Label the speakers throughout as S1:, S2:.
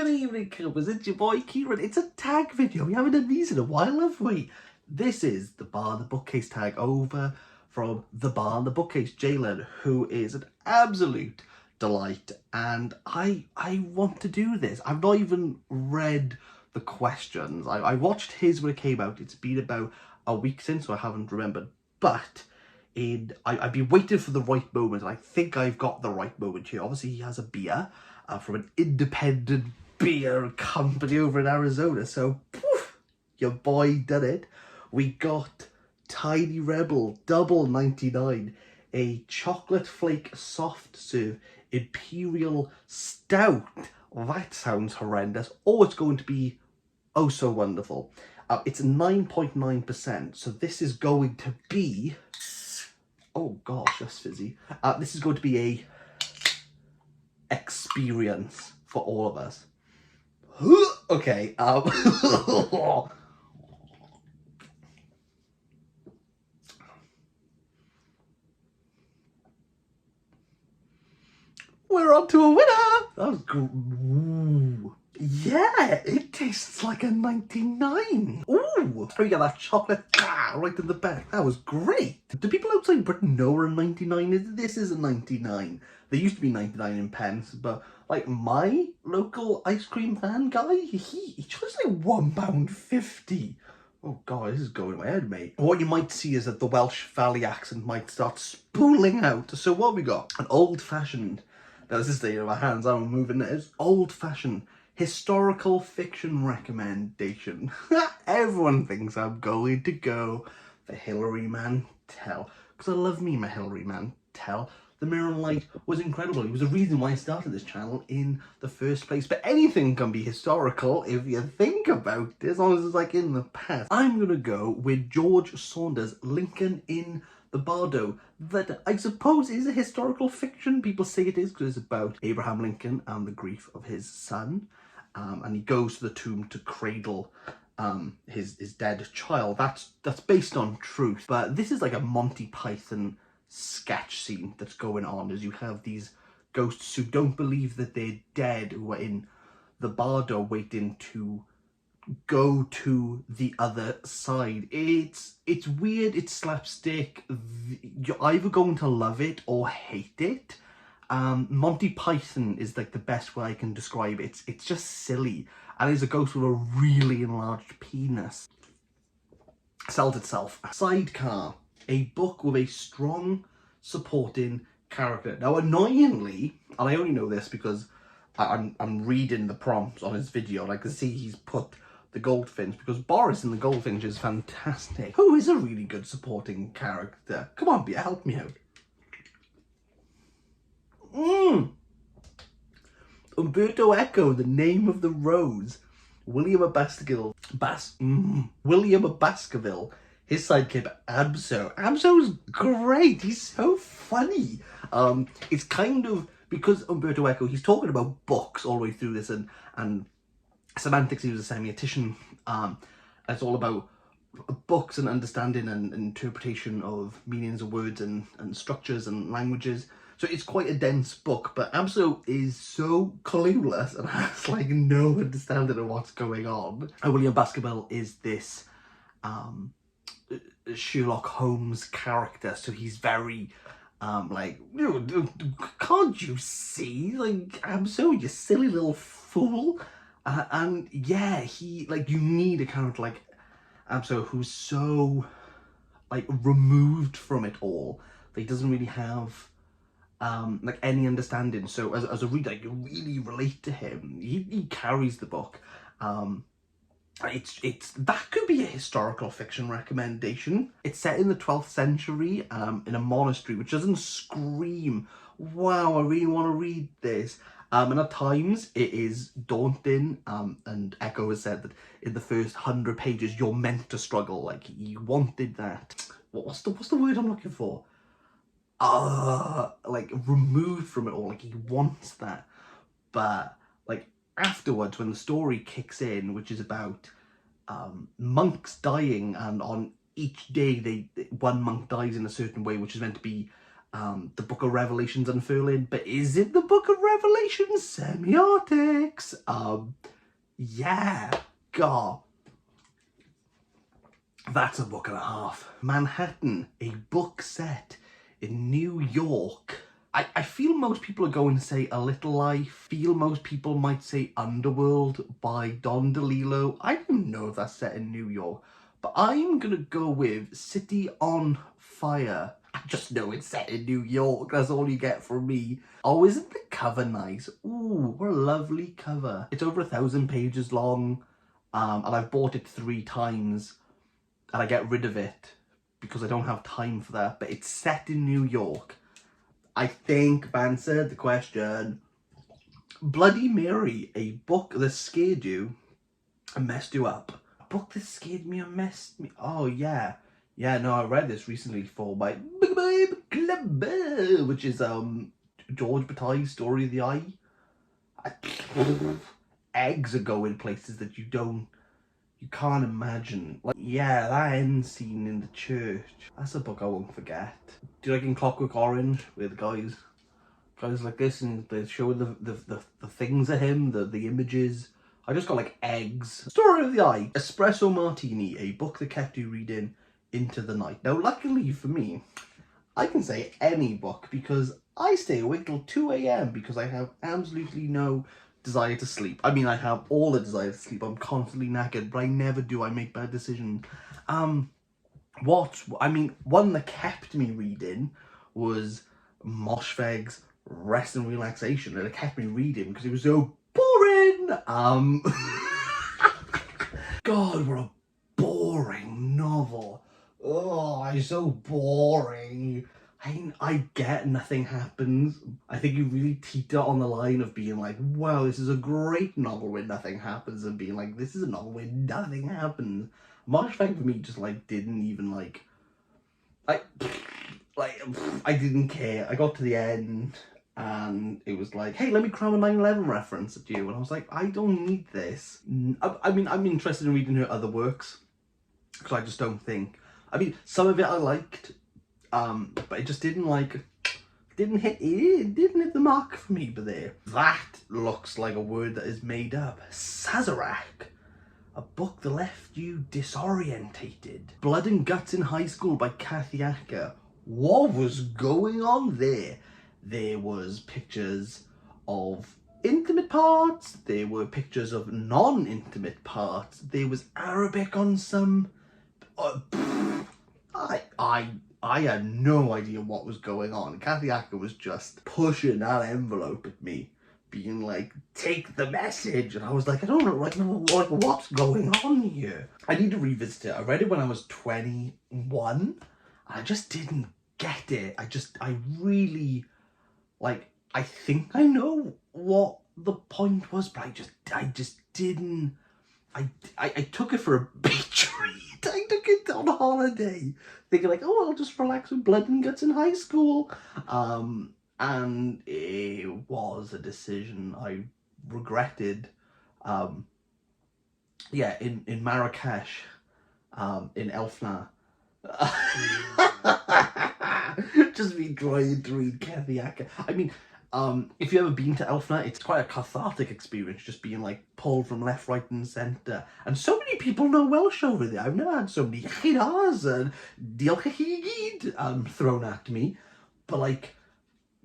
S1: Good evening, Cobras. It's your boy Kieran. It's a tag video. We haven't done these in a while, have we? This is the Bar and Bookcase tag over from the Bar and Bookcase Jalen, who is an absolute delight. And I want to do this. I've not even read the questions. I watched his when it came out. It's been about a week since, so I haven't remembered. But I've been waiting for the right moment, and I think I've got the right moment here. Obviously, he has a beer from an independent beer company over in Arizona. So, poof, your boy done it. We got Tiny Rebel Double 99, a chocolate flake soft serve Imperial Stout. That sounds horrendous. Oh, it's going to be oh so wonderful. It's 9.9%, so this is going to be, oh gosh, that's fizzy. This is going to be a experience for all of us. Okay, we're on to a winner! That was ooh. Yeah, it tastes like a 99. Ooh, we got that chocolate right in the back. That was great. Do people outside Britain know we're a 99? This is a 99. There used to be 99 in pence, but like my local ice cream van guy, he charges like £1.50. Oh god, this is going my head, mate. What you might see is that the Welsh Valley accent might start spooling out. So what have we got? An old-fashioned, now this is the in my hands, I'm moving it. It's old-fashioned historical fiction recommendation. Everyone thinks I'm going to go for Hilary Mantel, because I love me my Hilary Mantel. The Mirror and Light was incredible. It was the reason why I started this channel in the first place. But anything can be historical if you think about it, as long as it's like in the past. I'm going to go with George Saunders' Lincoln in the Bardo, that I suppose is a historical fiction. People say it is because it's about Abraham Lincoln and the grief of his son. And he goes to the tomb to cradle his dead child. That's based on truth. But this is like a Monty Python sketch scene that's going on, as you have these ghosts who don't believe that they're dead, who are in the Bardo waiting to go to the other side. It's weird, it's slapstick. You're either going to love it or hate it. Monty Python is like the best way I can describe it. It's just silly, and it's a ghost with a really enlarged penis. Sells itself. Sidecar, a book with a strong supporting character. Now, annoyingly, and I only know this because I'm reading the prompts on his video, and I can see he's put the Goldfinch, because Boris in the Goldfinch is fantastic. Who is a really good supporting character? Come on, Bea, help me out. Umberto Eco, The Name of the Rose. William Baskerville, his sidekick Abso. Abso's great. He's so funny. It's kind of because Umberto Eco, he's talking about books all the way through this, and semantics. He was a semiotician. It's all about books and understanding and interpretation of meanings of words and structures and languages. So it's quite a dense book, but Abso is so clueless and has like no understanding of what's going on. And William Baskerville is this Sherlock Holmes character, so he's very like, can't you see, like, Abso, you silly little fool. And yeah, he, like, you need a character like Abso who's so like removed from it all that he doesn't really have like any understanding. So as a reader, you really relate to him. He carries the book. It's that could be a historical fiction recommendation. It's set in the 12th century in a monastery, which doesn't scream, wow, I really want to read this. And at times it is daunting, and Eco has said that in the first 100 pages you're meant to struggle. Like, he wanted that, what's the word I'm looking for? Like, removed from it all. Like, he wants that. But like afterwards, when the story kicks in, which is about monks dying, and on each day one monk dies in a certain way, which is meant to be the Book of Revelations unfurling, but is it the Book of Revelations semiotics? Yeah, God. That's a book and a half. Manhattan, a book set in New York. I feel most people are going to say A Little Life. Feel most people might say Underworld by Don DeLillo. I don't know if that's set in New York, but I'm going to go with City on Fire. I just know it's set in New York. That's all you get from me. Oh, isn't the cover nice? Ooh, what a lovely cover. It's over 1,000 pages long, and I've bought it 3 times, and I get rid of it because I don't have time for that. But it's set in New York. I think I've answered the question. Bloody Mary, a book that scared you and messed you up. A book that scared me and messed me. Oh yeah. Yeah, no, I read this recently for my club, which is George Bataille's Story of the Eye. Eggs are going places that you can't imagine. Like, yeah, that end scene in the church. That's a book I won't forget. Do you like in Clockwork Orange, where the guys like this and they're showing the things of him, the images? I just got like eggs. Story of the Eye. Espresso Martini, a book that kept you reading into the night. Now, luckily for me, I can say any book because I stay awake till 2 a.m. because I have absolutely no desire to sleep. I mean, I have all the desire to sleep. I'm constantly knackered, but I never do. I make bad decisions. One that kept me reading was Moshfegh's Rest and Relaxation, and it kept me reading because it was so boring. God, what a boring novel. Oh, it's so boring. I get nothing happens. I think you really teeter on the line of being like, wow, this is a great novel where nothing happens, and being like, this is a novel where nothing happens. Moshfegh for me just like didn't even like, I didn't care. I got to the end and it was like, hey, let me cram a 9/11 reference at you, and I was like, I don't need this. I mean, I'm interested in reading her other works because I just don't think. I mean, some of it I liked, but it just didn't hit the mark for me. But that looks like a word that is made up. Sazerac, a book that left you disorientated. Blood and Guts in High School by Kathy Acker. What was going on there? There was pictures of intimate parts. There were pictures of non-intimate parts. There was Arabic on some. I had no idea what was going on. Kathy Acker was just pushing that envelope at me, being like, take the message. And I was like, I don't know, what's going on here? I need to revisit it. I read it when I was 21. I just didn't get it. I really, I think I know what the point was, but I just didn't. I took it for a beach read. I took it on holiday, thinking like, oh, I'll just relax with Blood and Guts in High School. And it was a decision I regretted. Yeah, in Marrakesh, in Elfna. Just me trying to read Kathy Acker. I mean, if you've ever been to Elfna, it's quite a cathartic experience, just being like pulled from left, right and centre. And so many people know Welsh over there. I've never had so many chidas and diolch thrown at me. But like,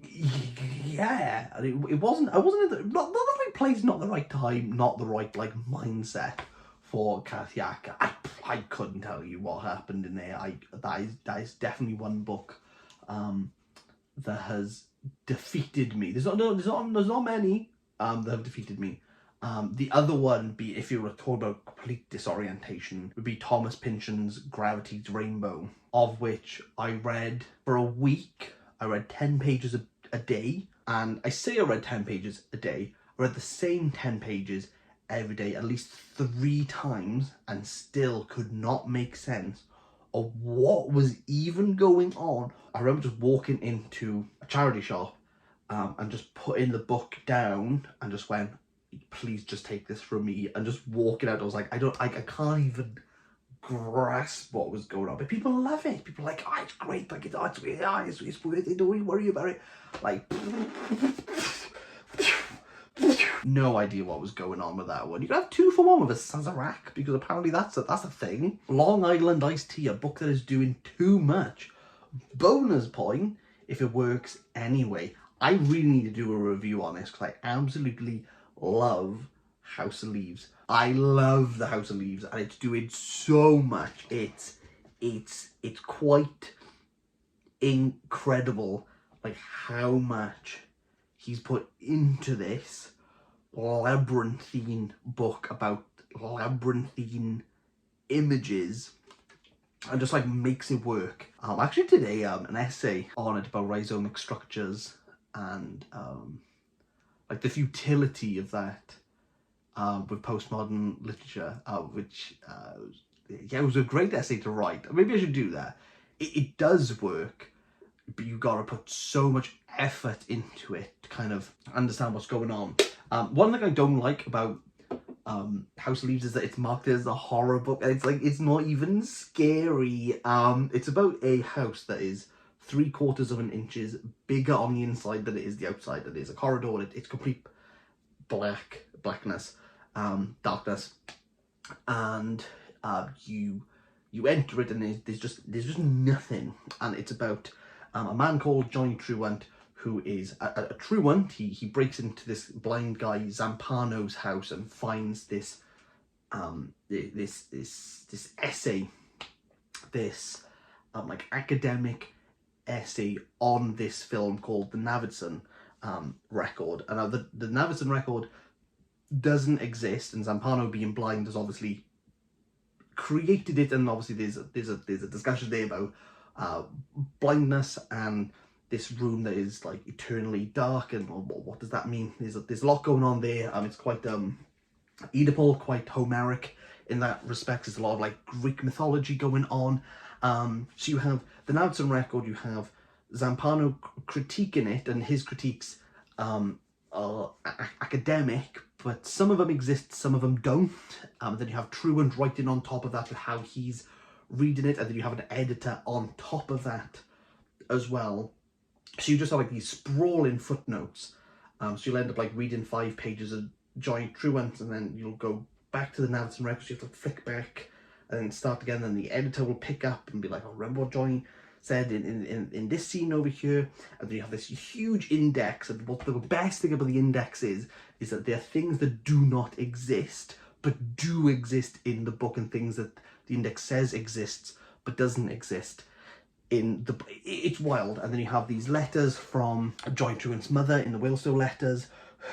S1: yeah, and it wasn't, I wasn't in not the right place, not the right time, not the right like mindset for Kathy Acker. I couldn't tell you what happened in there. That is definitely one book that has defeated me. There's not many that have defeated me. The other one, if you were to talk about complete disorientation, would be Thomas Pynchon's Gravity's Rainbow, of which I read for a week. I read 10 pages a day, and I say I read 10 pages a day. I read the same 10 pages every day at least 3 times, and still could not make sense of what was even going on. I remember just walking into a charity shop and just putting the book down and just went, please just take this from me, and just walking out. I was like, I can't even grasp what was going on, but people love it. People are like, oh, it's great, like it's worth it, don't worry about it. Like, no idea what was going on with that one. You could have 2 for 1 with a Sazerac, because apparently that's a thing. Long Island Iced Tea, a book that is doing too much. Bonus point if it works anyway. I really need to do a review on this because I absolutely love House of Leaves. I love the House of Leaves, and it's doing so much. It's quite incredible, like how much he's put into this labyrinthine book about labyrinthine images, and just like makes it work. I actually did an essay on it about rhizomic structures and like the futility of that with postmodern literature, which yeah, it was a great essay to write. Maybe I should do that. It does work, but you gotta put so much effort into it to kind of understand what's going on. One thing I don't like about House of Leaves is that it's marketed as a horror book, and it's not even scary. It's about a house that is 3/4 of an inch bigger on the inside than it is the outside. It is a corridor. It's complete blackness, darkness, and you enter it, and there's just nothing. And it's about a man called Johnny Truant, who is a truant. He breaks into this blind guy Zampano's house and finds this this essay, this like academic essay on this film called the Navidson record. And the Navidson record doesn't exist, and Zampano, being blind, has obviously created it. And obviously there's a discussion there about blindness and this room that is like eternally dark, and what does that mean? There's a lot going on there. It's quite Oedipal, quite Homeric in that respect. There's a lot of like Greek mythology going on. So you have the Navidson record, you have Zampano critiquing it, and his critiques are academic, but some of them exist, some of them don't. Then you have Truant writing on top of that with how he's reading it, and then you have an editor on top of that as well. So you just have like these sprawling footnotes. So you'll end up like reading 5 pages of Johnny Truant, and then you'll go back to the Navidson record, so you have to flick back and then start again, and the editor will pick up and be like, oh, remember what Johnny said in this scene over here. And then you have this huge index, and what the best thing about the index is that there are things that do not exist but do exist in the book, and things that the index says exists but doesn't exist in the... It's wild. And then you have these letters from Johnny Truant's mother in the Whalestone letters,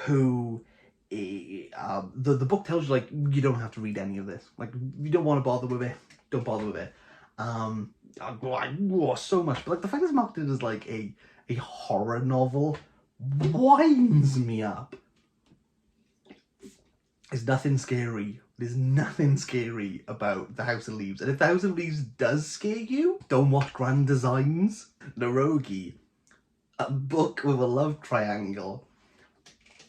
S1: who the book tells you, like, you don't have to read any of this. Like, you don't want to bother with it, don't bother with it. So much. But like the fact it's marketed as like a horror novel winds me up. There's nothing scary. There's nothing scary about the House of Leaves. And if the House of Leaves does scare you, don't watch Grand Designs. Negroni, a book with a love triangle.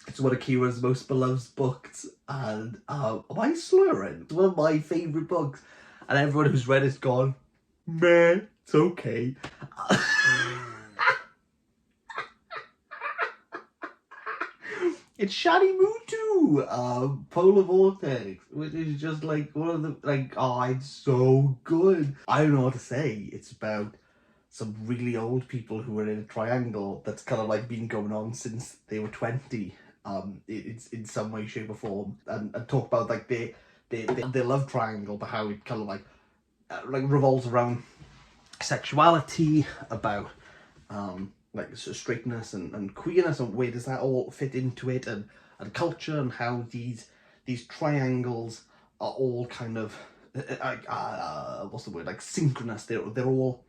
S1: It's one of Kira's most beloved books, and am I slurring? It's one of my favourite books, and everyone who's read it's gone, meh, it's okay. It's Shani Mutu, Polar Vortex, which is just like one of the, like, oh, it's so good. I don't know what to say. It's about some really old people who are in a triangle that's kind of like been going on since they were 20. It's in some way, shape or form, and talk about like their love triangle, but how it kind of like revolves around sexuality, about like straightness and queerness, and where does that all fit into it, and culture, and how these triangles are all kind of what's the word, like synchronous. They're all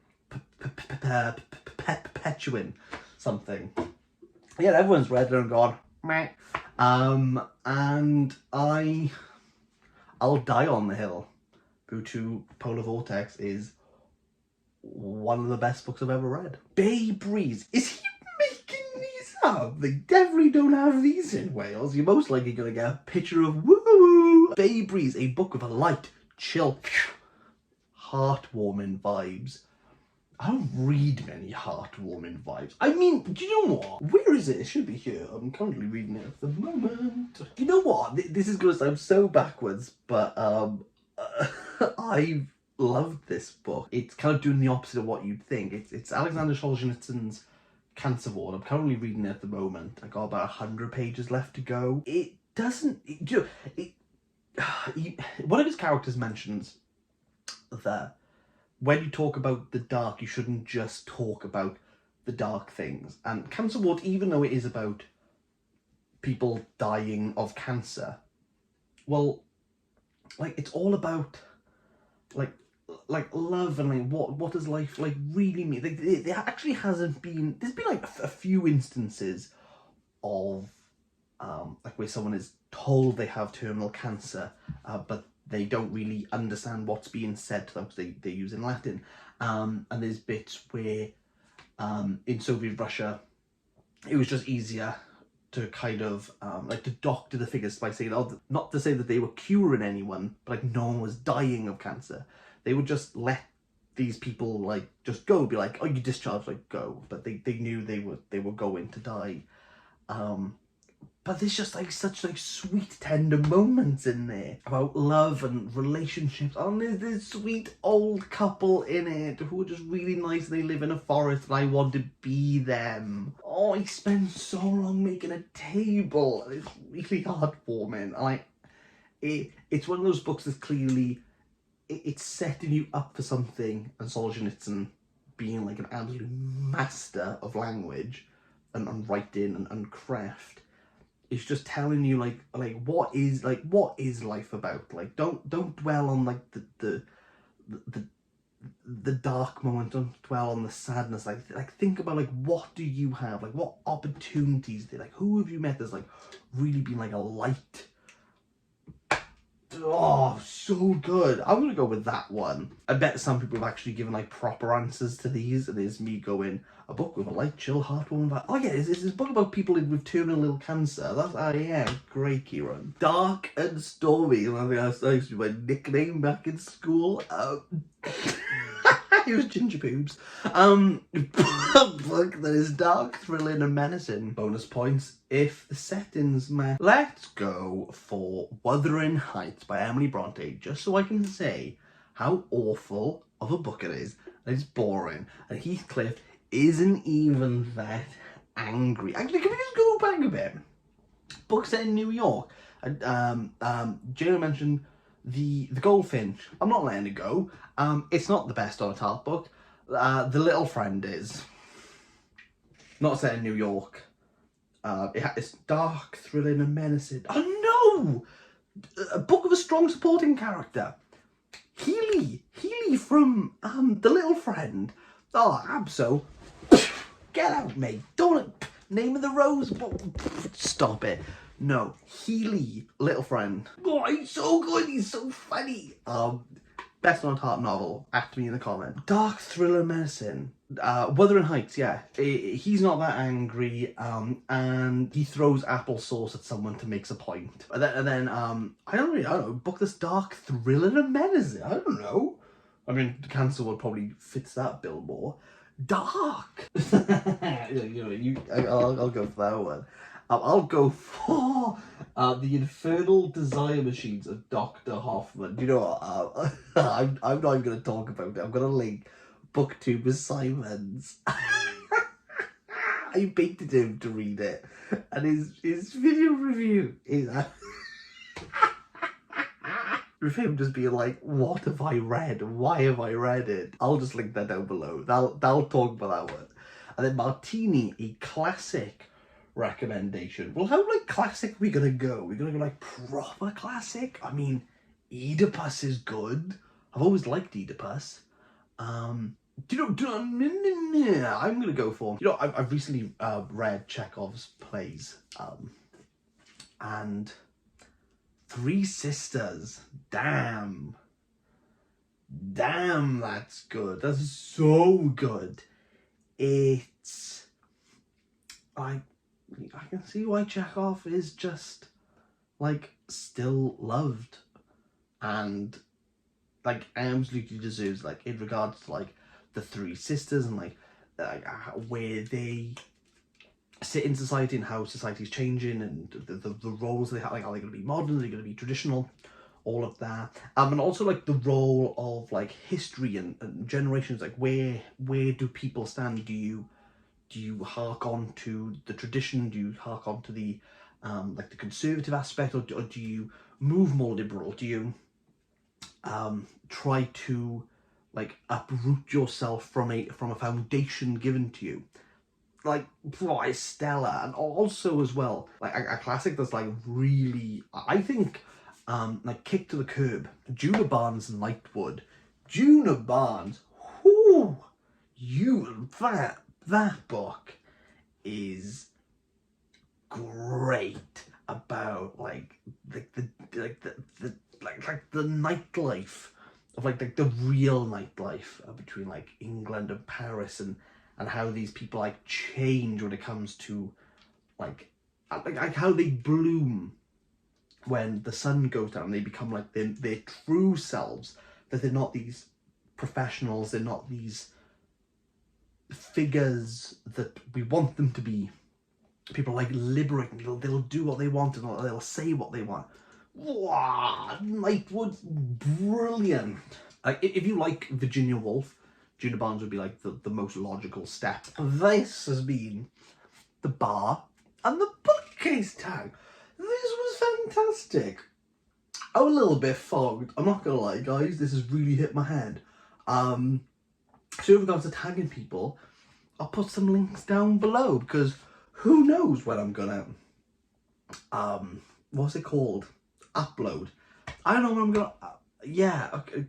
S1: perpetuating something. Yeah, everyone's read it and gone meh. And I'll die on the hill. Butu Polar Vortex is one of the best books I've ever read. Bay Breeze. Is he making these up? They definitely don't have these in Wales. You're most likely going to get a picture of woo. Bay Breeze, a book with a light, chill heartwarming vibes. I don't read many heartwarming vibes. I mean, do you know what? Where is it? It should be here. I'm currently reading it at the moment. You know what? This is going to sound so backwards, but I've loved this book. It's kind of doing the opposite of what you'd think. It's Alexander Solzhenitsyn's Cancer Ward. I'm currently reading it at the moment. I got about 100 pages left to go. It doesn't... one of his characters mentions that when you talk about the dark, you shouldn't just talk about the dark things. And Cancer Ward, even though it is about people dying of cancer, well, like, it's all about like love and like what does life like really mean. Like, there actually hasn't been, there's been like a few instances of like where someone is told they have terminal cancer, but they don't really understand what's being said to them because they use in Latin. And there's bits where in Soviet Russia it was just easier to kind of like to doctor the figures by saying, oh, not to say that they were curing anyone, but like no one was dying of cancer. They would just let these people like just go, be like, oh, you discharged, like go. But they knew they were going to die. But there's just like such like sweet tender moments in there about love and relationships. And there's this sweet old couple in it who are just really nice. They live in a forest and I want to be them. Oh, he spends so long making a table. It's really heartwarming. Like, it's one of those books that's clearly, it's setting you up for something. And Solzhenitsyn, being like an absolute master of language and writing and craft, it's just telling you like what is life about. Like, don't dwell on like the dark moment, don't dwell on the sadness. Like think about like what do you have, like what opportunities there, like who have you met that's like really been like a light. Oh, so good. I'm gonna go with that one. I bet some people have actually given like proper answers to these, and there's me going, a book with a light, chill, heartwarming vibe. Oh yeah, it's a book about people with terminal ill cancer. That's, yeah, great, Kieran. Dark and Stormy. I think that used to be my nickname back in school. It was Ginger Boobs. A book that is dark, thrilling, and menacing. Bonus points if the settings match. Let's go for Wuthering Heights by Emily Bronte, just so I can say how awful of a book it is. And it's boring. And Heathcliff isn't even that angry. Actually, can we just go back a bit? Book set in New York. Jayla mentioned the Goldfinch. I'm not letting it go. It's not the best on a tart book. The Little Friend is. Not set in New York. It's dark, thrilling, and menacing. Oh no! A book with a strong supporting character. Healy from The Little Friend. Oh, Abso. Get out, mate. Don't. Name of the Rose. Stop it. No. Healy, Little Friend. Oh, he's so good. He's so funny. Best on Tart novel. After me in the comment. Dark thriller medicine. Wuthering Heights, yeah. He's not that angry, and he throws applesauce at someone to make a point. And then I don't know, book this dark thriller and medicine. I don't know. I mean, Cancer Ward probably fits that bill more. Dark. I'll go for that one. I'll go for The Infernal Desire Machines of Dr. Hoffman. You know what? I'm not even going to talk about it. I'm going to link BookTube with Simons. I baited him to read it, and his video review is with him just being like, what have I read? Why have I read it? I'll just link that down below. They'll talk about that one. And then Martini, a classic recommendation. Well, how like classic are we gonna go? We're gonna go like proper classic? I mean, Oedipus is good. I've always liked Oedipus. I'm gonna go for, I've recently read Chekhov's plays, and Three Sisters. Damn, that's good. That's so good. It's I can see why Chekhov is just like still loved, and like absolutely deserves, like in regards to like the three sisters and like where they sit in society and how society's changing and the roles they have, like are they going to be modern, are they going to be traditional, all of that, and also like the role of like history and generations, like where do people stand? Do you hark on to the tradition? Do you hark on to the like the conservative aspect, or do you move more liberal? Do you try to like uproot yourself from a foundation given to you? Like, it's stellar. And also as well, like a classic that's like really, I think, like kick to the curb, Juna Barnes and Lightwood. Juna Barnes, whoo, that book is great about like the nightlife of like the real nightlife between like England and Paris, and how these people like change when it comes to like how they bloom when the sun goes down. They become like their true selves, that they're not these professionals, they're not these figures that we want them to be. People like liberating, they'll do what they want and they'll say what they want. Wow, Nightwood's brilliant. Like, if you like Virginia Woolf, Juna Barnes would be like the most logical step. This has been the Bar and the Bookcase Tag. This was fantastic. I'm a little bit fogged, I'm not gonna lie, guys. This has really hit my head. So in regards to tagging people, I'll put some links down below, because who knows when I'm gonna what's it called? Upload. I don't know when I'm gonna yeah, okay.